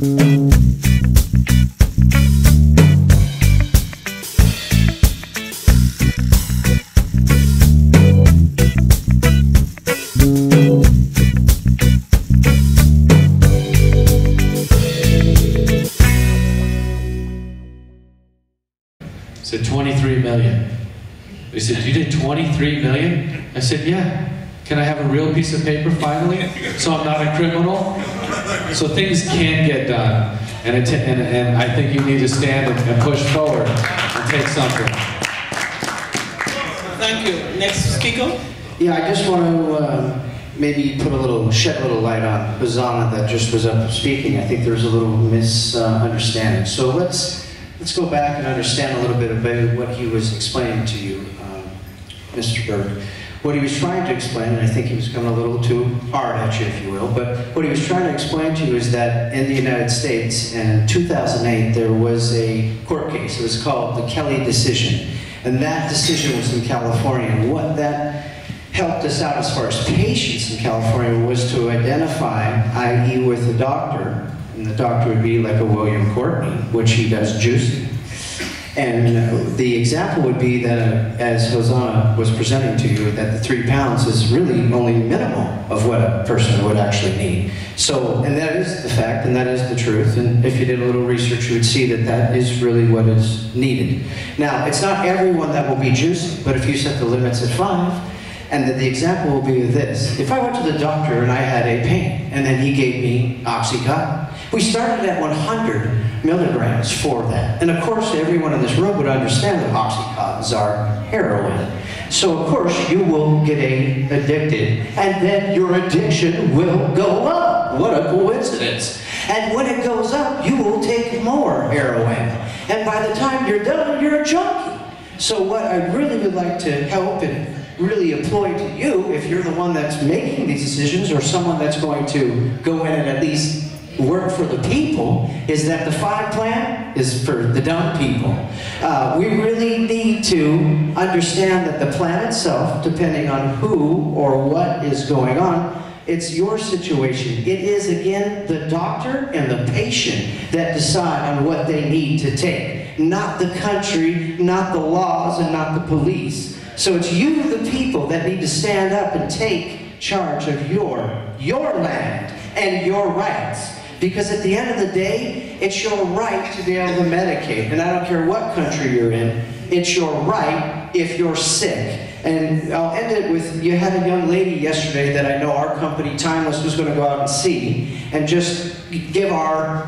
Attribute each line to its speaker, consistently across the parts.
Speaker 1: Said 23 million. They said, you did 23 million? I said, yeah. Can I have a real piece of paper finally? So I'm not a criminal? So things can get done. And I think you need to stand and push forward and take something.
Speaker 2: Thank you. Next speaker?
Speaker 3: Yeah, I just want to maybe shed a little light on Hosanna that just was up speaking. I think there's a little misunderstanding. So let's go back and understand a little bit about what he was explaining to you, Mr. Berg. What he was trying to explain, and I think he was coming a little too hard at you, if you will, but what he was trying to explain to you is that in the United States, in 2008, there was a court case. It was called the Kelly decision. And that decision was in California. And what that helped us out as far as patients in California was to identify, i.e. with a doctor, and the doctor would be like a William Courtney, which he does juicing. And the example would be that, as Hosanna was presenting to you, that the 3 pounds is really only minimal of what a person would actually need. So, and that is the fact, and that is the truth. And if you did a little research, you would see that that is really what is needed. Now, it's not everyone that will be juicing, but if you set the limits at 5, and that the example will be this. If I went to the doctor and I had a pain, and then he gave me Oxycontin, we started at 100 milligrams for that. And of course, everyone in this room would understand that Oxycontins are heroin. So of course, you will get addicted, and then your addiction will go up. What a coincidence. And when it goes up, you will take more heroin. And by the time you're done, you're a junkie. So what I really would like to help and really employ to you, if you're the one that's making these decisions or someone that's going to go in and at least work for the people, is that the 5 plan is for the dumb people. We really need to understand that the plan itself, depending on who or what is going on, it's your situation. It is, again, the doctor and the patient that decide on what they need to take. Not the country, not the laws, and not the police. So it's you, the people, that need to stand up and take charge of your land and your rights. Because at the end of the day, it's your right to be able to medicate. And I don't care what country you're in, it's your right if you're sick. And I'll end it with, you had a young lady yesterday that I know our company, Timeless, was going to go out and see, and just give our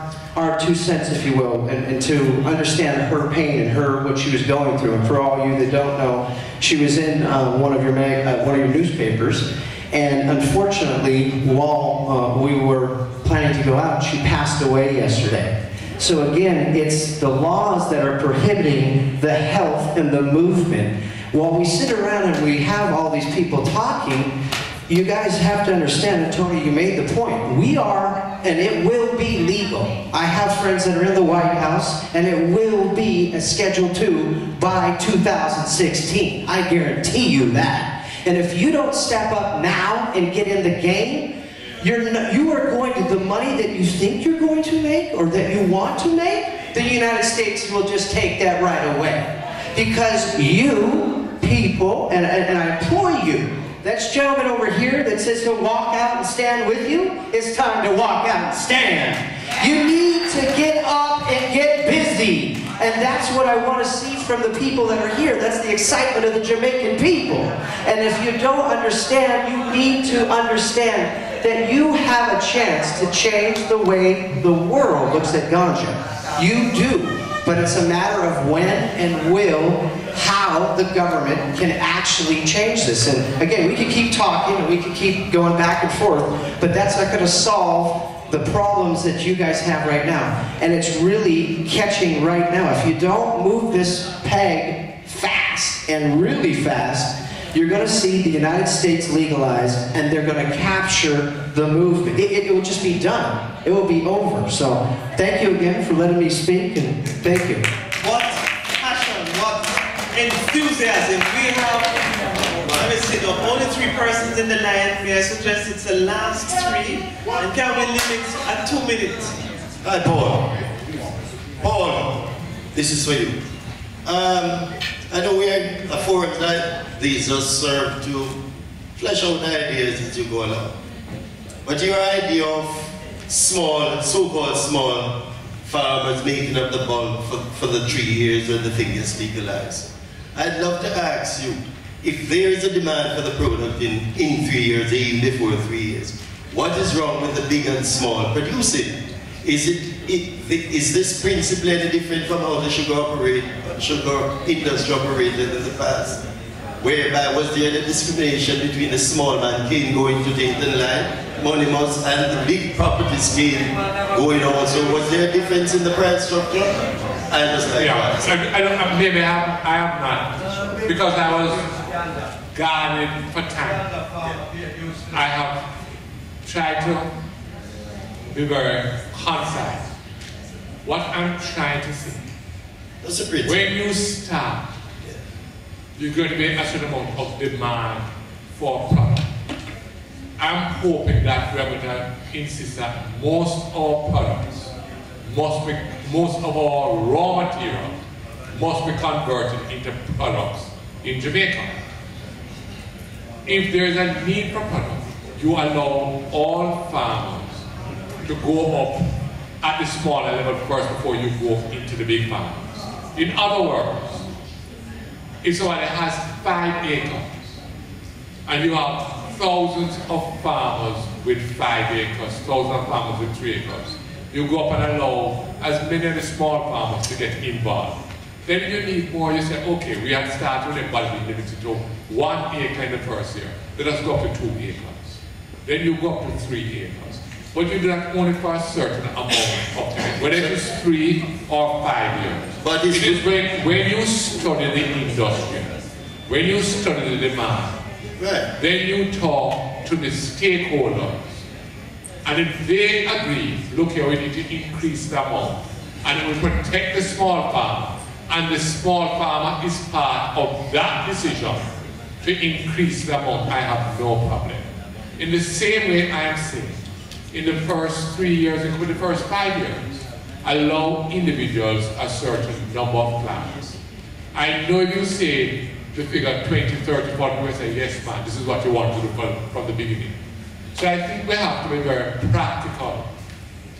Speaker 3: 2 cents, if you will, and to understand her pain and what she was going through. And for all you that don't know, she was in one of your newspapers, and unfortunately, while we were planning to go out, she passed away yesterday. So again, it's the laws that are prohibiting the health and the movement. While we sit around and we have all these people talking, you guys have to understand, and Tony, you made the point. We are, and it will be legal. I have friends that are in the White House, and it will be a Schedule 2 by 2016. I guarantee you that. And if you don't step up now and get in the game, you are going to, the money that you think you're going to make, or that you want to make, the United States will just take that right away. Because you people, and I implore you, that gentleman over here that says he'll walk out and stand with you, it's time to walk out and stand. You need to get up and get busy. And that's what I want to see from the people that are here. That's the excitement of the Jamaican people. And if you don't understand, you need to understand that you have a chance to change the way the world looks at ganja. You do. But it's a matter of when and how the government can actually change this. And again, we can keep talking and we can keep going back and forth, but that's not going to solve the problems that you guys have right now. And it's really catching right now. If you don't move this peg fast and really fast, you're going to see the United States legalize, and they're going to capture the movement. It will just be done. It will be over. So thank you again for letting me speak, and thank you.
Speaker 2: What passion, what enthusiasm. We have, let me see, only 3 persons in the line. May I suggest it's the last 3? And can we limit at 2 minutes?
Speaker 4: Hi, Paul. Paul, this is for you. I know we are a forum that these just serve to flesh out ideas as you go along. But your idea of small, so-called small farmers making up the bulk for the 3 years when the thing is legalized. I'd love to ask you, if there is a demand for the product in 3 years, even before 3 years, what is wrong with the big and small producing? Is this principle any different from how the sugar industry operated in the past? Whereby was there any discrimination between the small man king going to Dayton line, Monimus, and the big property scheme going on? So was there a difference in the price structure? I understand.
Speaker 5: Yeah, maybe I have not, because I was guarded for time. I have tried to be very concise. What I'm trying to say, when you start, you're going to be a certain amount of demand for product. I'm hoping that we're going to insist that most of our products, most of our raw material must be converted into products in Jamaica. If there's a need for product, you allow all farmers to go up at the smaller level first before you go into the big farms. In other words, if somebody has 5 acres and you have thousands of farmers with 5 acres, thousands of farmers with 3 acres, you go up and allow as many of the small farmers to get involved. Then you need more, you say, okay, we have started with everybody limited to 1 acre in the first year. Let us go up to 2 acres. Then you go up to 3 acres. But you do that only for a certain amount of time, whether it's 3 or 5 years. But it is when you study the industry, when you study the demand, right, then you talk to the stakeholders. And if they agree, look here, we need to increase the amount, and we protect the small farmer, and the small farmer is part of that decision to increase the amount, I have no problem. In the same way I am saying, in the first 3 years, including the first 5 years, allow individuals a certain number of plants. I know you say the figure 20, 30, 40, we say, yes man, this is what you want to do from the beginning. So I think we have to be very practical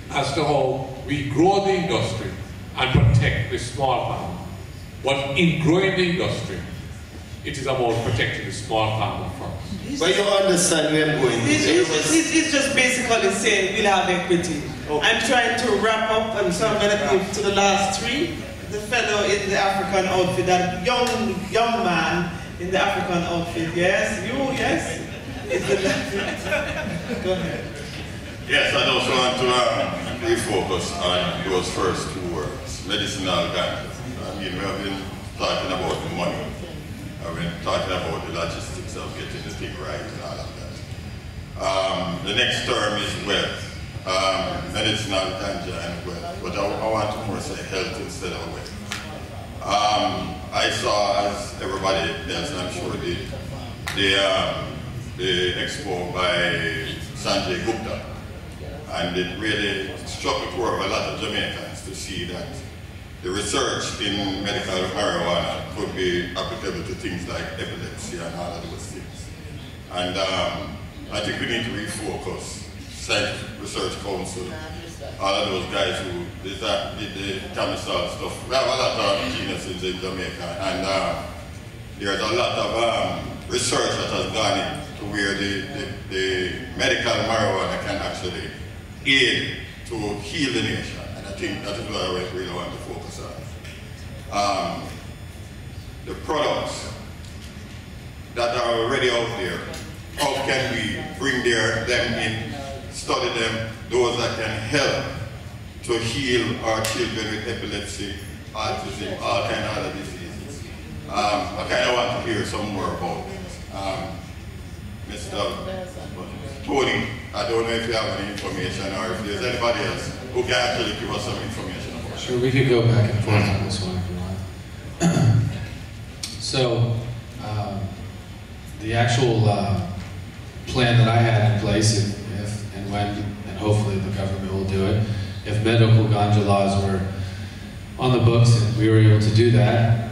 Speaker 5: as to how we grow the industry and protect the small farmer. But in growing the industry, it is about protecting the small farmer first.
Speaker 4: But you understand where I'm going.
Speaker 2: He's just basically saying we'll have equity. Okay. I'm trying to wrap up, and so I'm going to give to the last 3. The fellow in the African outfit, that young man in the African outfit. Yes, you, yes? Go ahead.
Speaker 6: Yes, I just want to refocus on those first 2 words, medicinal ganja. I mean, we have been talking about the money. I've been talking about the logistics of getting the thing right and all of that. The next term is wealth. Medicinal ganja and wealth. But I want to more say health instead of wealth. I saw, as everybody else I'm sure did, the expo by Sanjay Gupta. And it really struck a chord of a lot of Jamaicans to see that the research in medical marijuana could be applicable to things like epilepsy and all of those things. And I think we need to refocus Scientific Research Council, all of those guys who did the Camisol stuff. We have a lot of geniuses in Jamaica, and there's a lot of research that has gone into where the medical marijuana can actually aid to heal the nation. And I think that is what I really want to focus on. The products that are already out there, how can we bring them in, study them, those that can help to heal our children with epilepsy, autism, all kinds of other diseases. I kind of want to hear some more about this. Mr. Tony, I don't know if you have any information or if there's anybody else who can actually give us some information about it.
Speaker 1: Sure, we could go back and forth on this one if you want. So, the actual plan that I had in place, if and when, and hopefully the government will do it, if medical ganja laws were on the books and we were able to do that.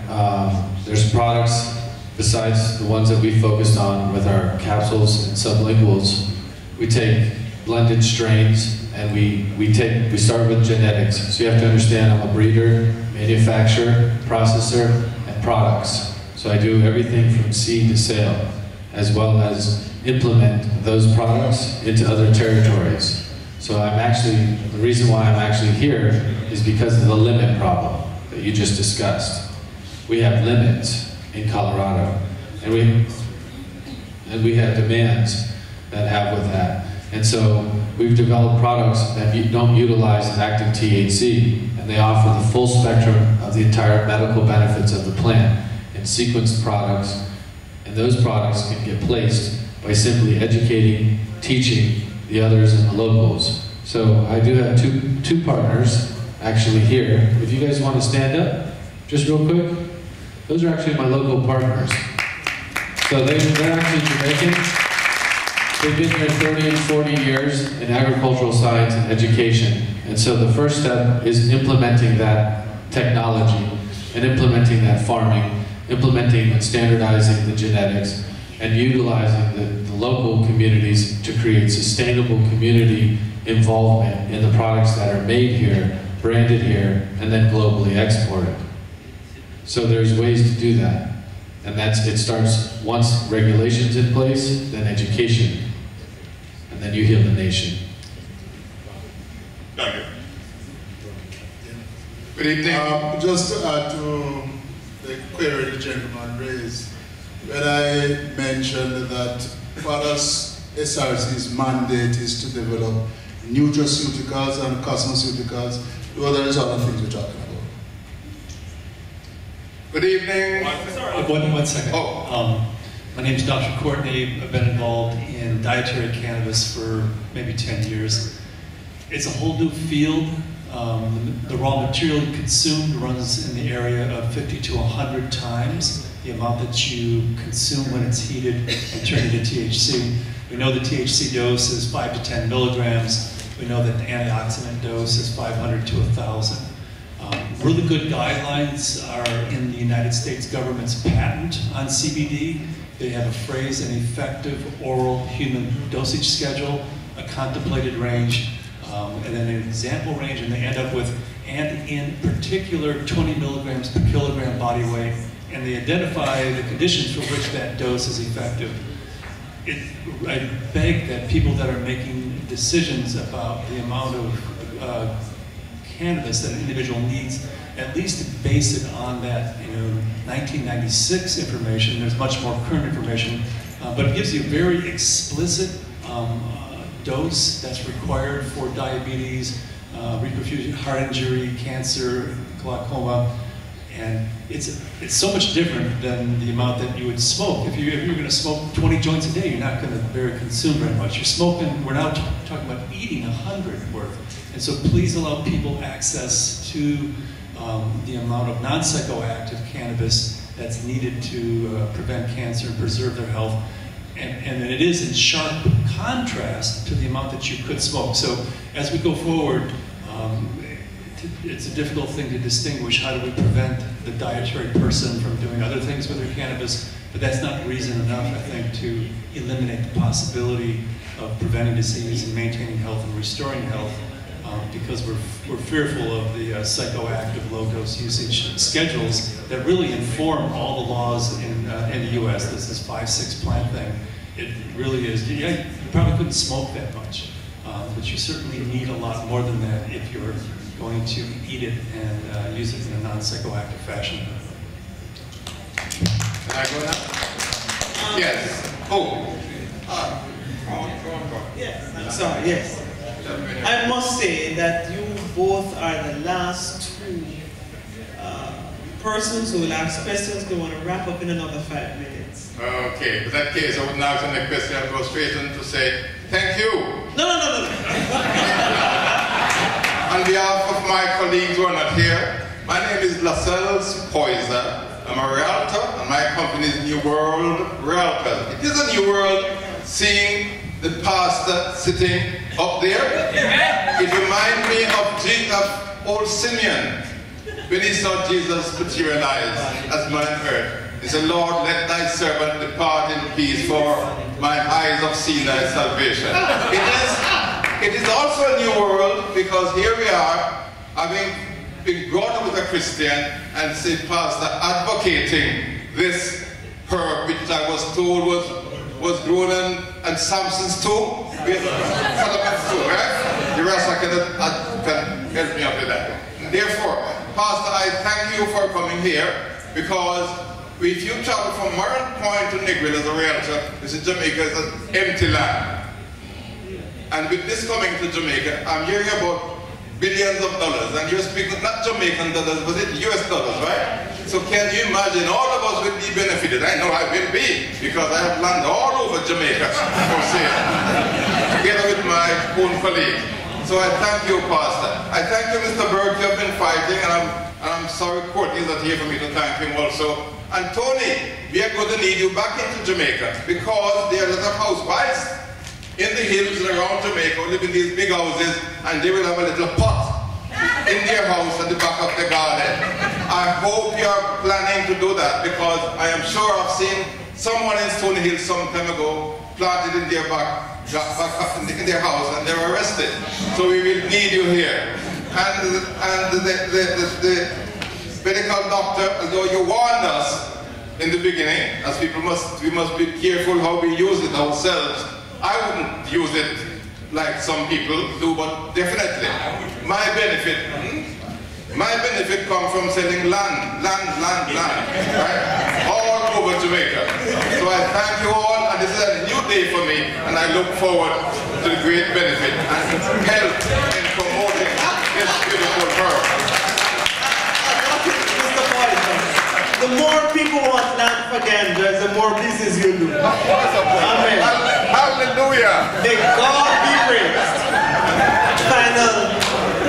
Speaker 1: There's products besides the ones that we focused on with our capsules and sublinguals. We take blended strains and we start with genetics. So you have to understand I'm a breeder, manufacturer, processor, and products. So I do everything from seed to sale, as well as implement those products into other territories. So the reason why I'm actually here is because of the limit problem that you just discussed. We have limits in Colorado, and we have demands that have with that. And so we've developed products that don't utilize active THC, and they offer the full spectrum of the entire medical benefits of the plant in sequenced products, and those products can get placed by simply educating, teaching the others and the locals. So I do have two partners actually here. If you guys want to stand up, just real quick. Those are actually my local partners. So they're actually Jamaicans. They've been here 30 and 40 years in agricultural science and education. And so the first step is implementing that technology and implementing that farming, implementing and standardizing the genetics, and utilizing the local communities to create sustainable community involvement in the products that are made here, branded here, and then globally exported. So there's ways to do that. And it starts once regulations in place, then education, and then you heal the nation.
Speaker 6: Thank you.
Speaker 7: Good evening. Just to add to the query the gentleman raised, when I mentioned that FADA's SRC's mandate is to develop nutraceuticals and cosmeceuticals, well, there is other things we're talking about. Good evening.
Speaker 8: One second.
Speaker 7: Oh.
Speaker 8: My name is Dr. Courtney. I've been involved in dietary cannabis for maybe 10 years. It's a whole new field. The raw material consumed runs in the area of 50 to 100 times the amount that you consume when it's heated and turned into THC. We know the THC dose is 5 to 10 milligrams. We know that the antioxidant dose is 500 to 1,000. Really good guidelines are in the United States government's patent on CBD. They have a phrase, an effective oral human dosage schedule, a contemplated range, and then an example range, and they end up with, and in particular, 20 milligrams per kilogram body weight, and they identify the conditions for which that dose is effective. I beg that people that are making decisions about the amount of cannabis that an individual needs, at least to base it on that 1996 information. There's much more current information, but it gives you a very explicit dose that's required for diabetes, reperfusion, heart injury, cancer, glaucoma, and it's so much different than the amount that you would smoke. If you're going to smoke 20 joints a day, you're not going to consume very much. You're smoking, we're now talking about eating 100 worth. And so please allow people access to the amount of non-psychoactive cannabis that's needed to prevent cancer and preserve their health. And it is in sharp contrast to the amount that you could smoke. So as we go forward, it's a difficult thing to distinguish. How do we prevent the dietary person from doing other things with their cannabis? But that's not reason enough, I think, to eliminate the possibility of preventing disease and maintaining health and restoring health, because we're fearful of the psychoactive low-dose usage schedules that really inform all the laws in the U.S. This is 5-6 plant thing. It really is. Yeah, you probably couldn't smoke that much, but you certainly need a lot more than that if you're going to eat it and use it in a non-psychoactive fashion.
Speaker 7: Can I go now? Yes. Oh.
Speaker 2: Yes, I'm sorry, yes. I must say that you both are the last two persons who will ask questions. They want to wrap up in another 5 minutes.
Speaker 7: Okay, in that case, I wouldn't ask the next question. I'll go straight in to say, thank you.
Speaker 2: No.
Speaker 7: On behalf of my colleagues who are not here, my name is Lascelles Poyser. I'm a realtor, and my company is New World Realtors. It is a new world, seeing
Speaker 6: the pastor sitting up there. It reminds me of old Simeon when he saw Jesus materialize as man on earth. He said, Lord, let thy servant depart in peace, for my eyes have seen thy salvation. It is also a new world, because here we are, having been brought up as a Christian, and say, pastor, advocating this herb which I was told was grown in Samson's tomb, Solomon's tomb, right? The rest can help me up with that. Therefore, Pastor, I thank you for coming here, because if you travel from Murray Point to Negril as a realtor, this is Jamaica is an empty land. And with this coming to Jamaica, I'm hearing about billions of dollars, and you're speaking not Jamaican dollars, but it's US dollars, right? So can you imagine, all of us will be benefited. I know I will be, because I have land all over Jamaica for sale, together with my own colleague. So I thank you, Pastor. I thank you, Mr. Burke, you have been fighting, and I'm sorry Courtney is not here for me to thank him also. And Tony, we are going to need you back into Jamaica, because there are a lot of housewives in the hills and around Jamaica who live in these big houses, and they will have a little pot in their house at the back of the garden. I hope you are planning to do that, because I am sure I've seen someone in Stony Hill some time ago planted in their in their house, and they were arrested. So we will need you here. And the medical doctor, although you warned us in the beginning, as we must be careful how we use it ourselves. I wouldn't use it like some people do, but definitely my benefit comes from selling land, right? All over Jamaica. So I thank you all, and this is a new day for me, and I look forward to the great benefit and help in promoting this beautiful herb.
Speaker 2: The more people want land for Ganja, the more business you do. Amen.
Speaker 6: Hallelujah.
Speaker 2: May God be praised. Final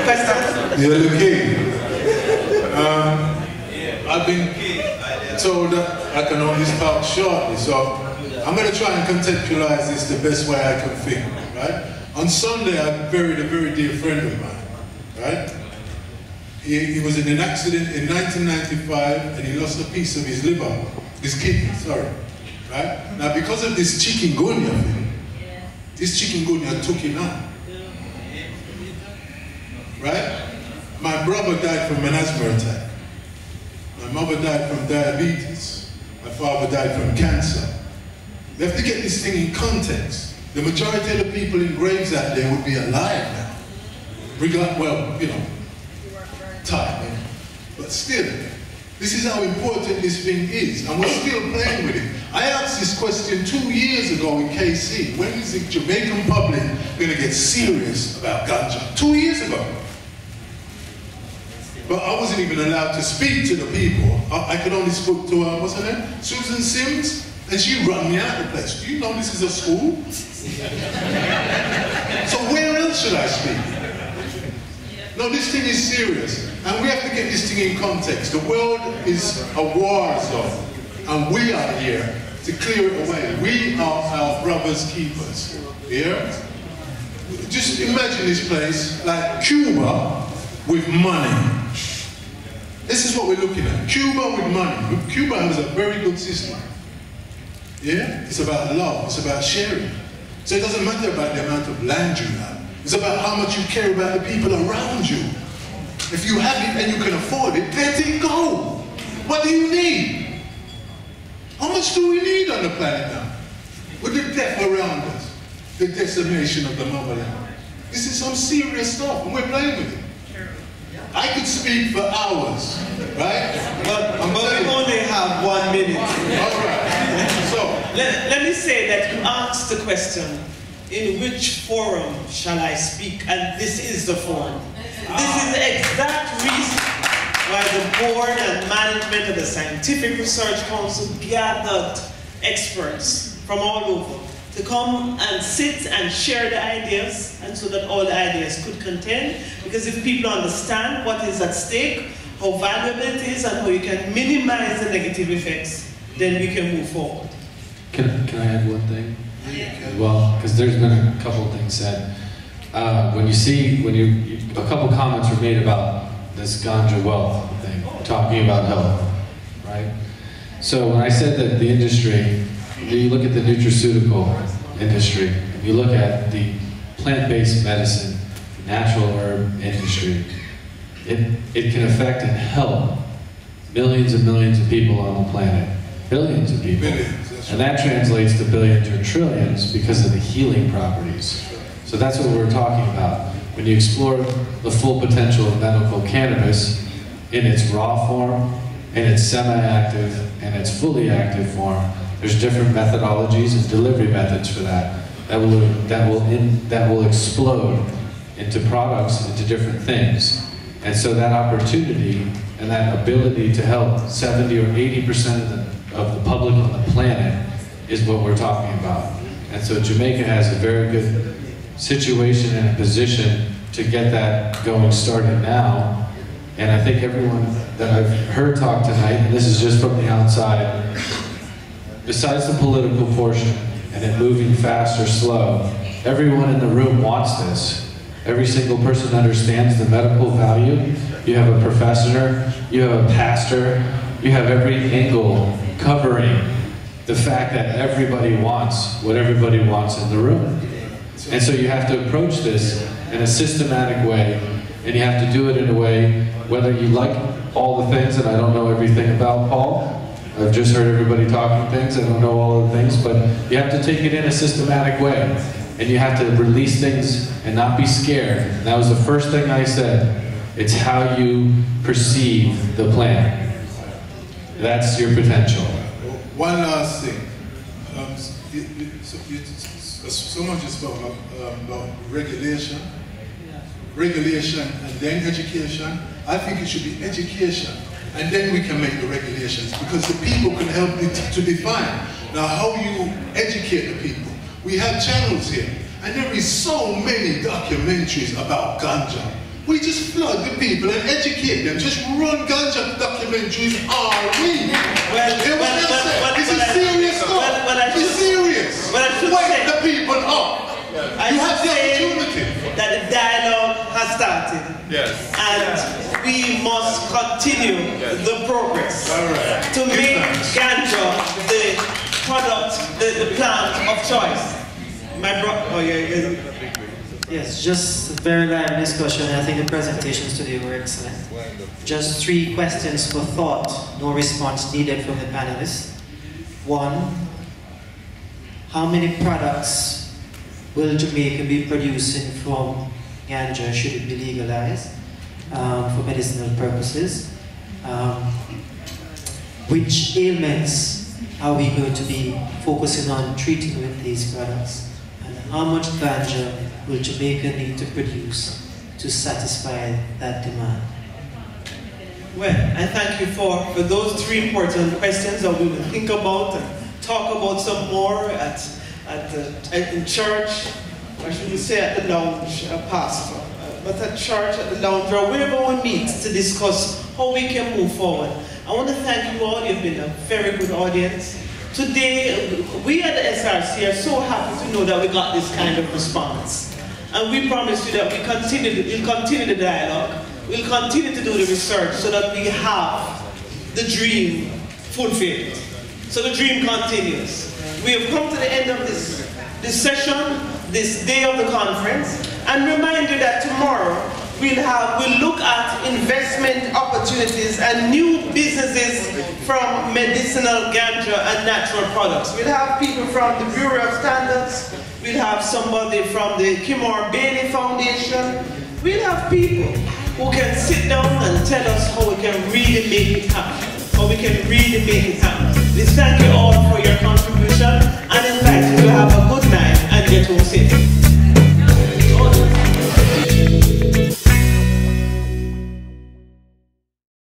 Speaker 2: question.
Speaker 9: Dear the King, I've been told that I can only start shortly, so I'm going to try and contextualize this the best way I can think, right? On Sunday, I buried a very dear friend of mine, right? He was in an accident in 1995, and he lost a piece of his liver, his kidney, sorry, right? Now, because of this chikungunya thing, this chikungunya took him out, right? My brother died from an asthma attack. My mother died from diabetes. My father died from cancer. We have to get this thing in context. The majority of the people in graves out there would be alive now. Well, you know, time, but still, this is how important this thing is, and we're still playing with it. I asked this question 2 years ago in KC. When is the Jamaican public going to get serious about ganja? 2 years ago. But I wasn't even allowed to speak to the people. I could only speak to, what's her name? Susan Sims, and she run me out of the place. Do you know this is a school? So where else should I speak? No, this thing is serious, and we have to get this thing in context. The world is a war zone, and we are here to clear it away. We are our brother's keepers. Here? Just imagine this place like Cuba with money. This is what we're looking at. Cuba with money. Cuba has a very good system. Yeah? It's about love. It's about sharing. So it doesn't matter about the amount of land you have. It's about how much you care about the people around you. If you have it and you can afford it, let it go. What do you need? How much do we need on the planet now? With the death around us, the decimation of the motherland. This is some serious stuff, and we're playing with it. I could speak for hours, right?
Speaker 2: But we only have 1 minute.
Speaker 9: All right. So
Speaker 2: let me say that you asked the question, in which forum shall I speak? And this is the forum. This is the exact reason why the board and management of the Scientific Research Council gathered experts from all over to come and sit and share the ideas, and so that all the ideas could contend. Because if people understand what is at stake, how valuable it is, and how you can minimize the negative effects, then we can move forward.
Speaker 1: Can I add one thing? Well, because there's been a couple of things said. A couple comments were made about this ganja wealth thing, talking about health, right? So when I said that the industry, you look at the nutraceutical industry, you look at the plant-based medicine, natural herb industry, it can affect and help millions and millions of people on the planet, billions of people. And that translates to billions or trillions because of the healing properties. So that's what we're talking about. When you explore the full potential of medical cannabis in its raw form, in its semi-active, and its fully active form, there's different methodologies and delivery methods for that that will explode into products, into different things. And so that opportunity and that ability to help 70 or 80% of the public on the planet is what we're talking about. And so Jamaica has a very good situation and a position to get that going started now. And I think everyone that I've heard talk tonight, and this is just from the outside, besides the political portion and it moving fast or slow, everyone in the room wants this. Every single person understands the medical value. You have a professor, you have a pastor, you have every angle covering the fact that everybody wants what everybody wants in the room. And so you have to approach this in a systematic way, and you have to do it in a way, whether you like all the things, and I don't know everything about Paul. I've just heard everybody talking things, I don't know all of the things, but you have to take it in a systematic way. And you have to release things and not be scared. And that was the first thing I said. It's how you perceive the plan. That's your potential.
Speaker 9: One last thing. So much is about regulation. Regulation and then education. I think it should be education. And then we can make the regulations, because the people can help to define. Now, how you educate the people. We have channels here, and there is so many documentaries about ganja. We just flood the people and educate them. Just run ganja documentaries all week. This is serious stuff. It's serious. Wake the people up. You have the opportunity.
Speaker 2: That the dialogue has started.
Speaker 6: Yes.
Speaker 2: And we must continue the progress to make ganja the product, the plant of choice. My brother,
Speaker 10: Yes, just a very live discussion. I think the presentations today were excellent. Just 3 questions for thought, no response needed from the panelists. 1, how many products will Jamaica be producing from ganja should it be legalized for medicinal purposes? Which ailments are we going to be focusing on treating with these products? And how much ganja will Jamaica need to produce to satisfy that demand?
Speaker 2: Well, I thank you for those 3 important questions that we will think about and talk about some more in church, or should we say at the lounge, pastor, but at church, at the lounge, or wherever we meet to discuss how we can move forward. I want to thank you all. You've been a very good audience. Today, we at the SRC are so happy to know that we got this kind of response. And we promise you that we'll continue the dialogue, we'll continue to do the research so that we have the dream fulfilled. So the dream continues. We have come to the end of this session, this day of the conference, and remind you that tomorrow we'll look at investment opportunities and new businesses from medicinal ganja and natural products. We'll have people from the Bureau of Standards, we'll have somebody from the Kimor Bailey Foundation, we'll have people who can sit down and tell us how we can really make it happen. How we can really make it happen. We thank you all for your contribution and invite you to have a good night and get home safe.